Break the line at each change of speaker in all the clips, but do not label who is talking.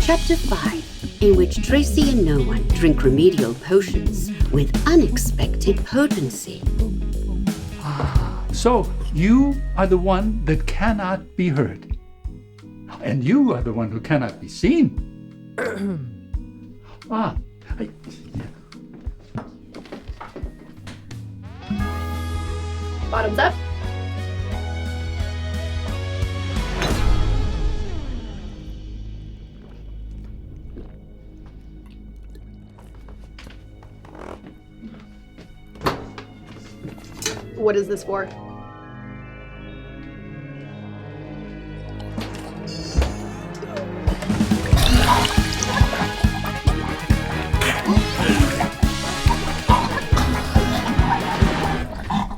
Chapter 5, in which Tracy and No One drink remedial potions with unexpected potency.
So, you are the one that cannot be heard. And you are the one who cannot be seen.
Bottoms up. What is this for?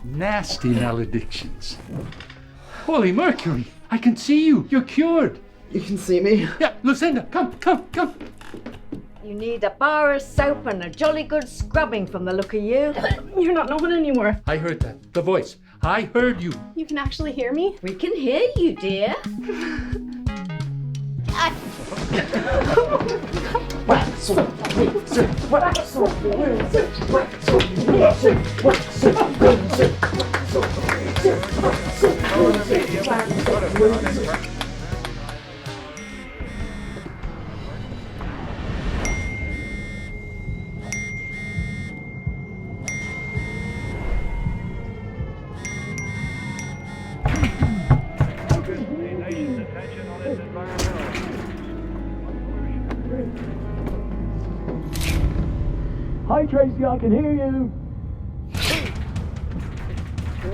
Nasty maledictions. Holy Mercury, I can see you. You're cured.
You can see me?
Yeah, Lucinda, come.
You need a bar of soap and a jolly good scrubbing from the look of you.
You're not No One anymore.
I heard that. The voice. I heard you.
You can actually hear me?
We can hear you, dear.
Hi, Tracy, I can hear you.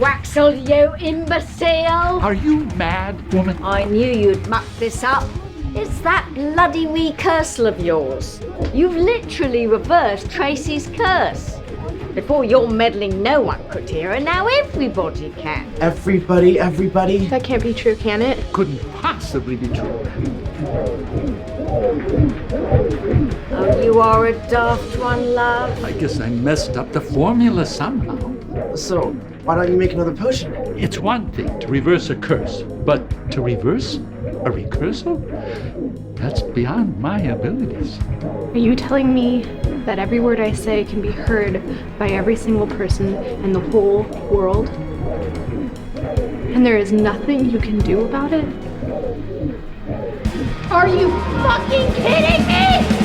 Waxel, you imbecile!
Are you mad, woman?
I knew you'd muck this up. It's that bloody wee cursel of yours. You've literally reversed Tracy's curse. Before your meddling, no one could hear her, now everybody can.
Everybody?
That can't be true, can it?
Couldn't possibly be true.
Oh, you are a daft one, love.
I guess I messed up the formula somehow.
So, why don't you make another potion?
It's one thing to reverse a curse, but to reverse a recursal? That's beyond my abilities.
Are you telling me that every word I say can be heard by every single person in the whole world? And there is nothing you can do about it? Are you fucking kidding me?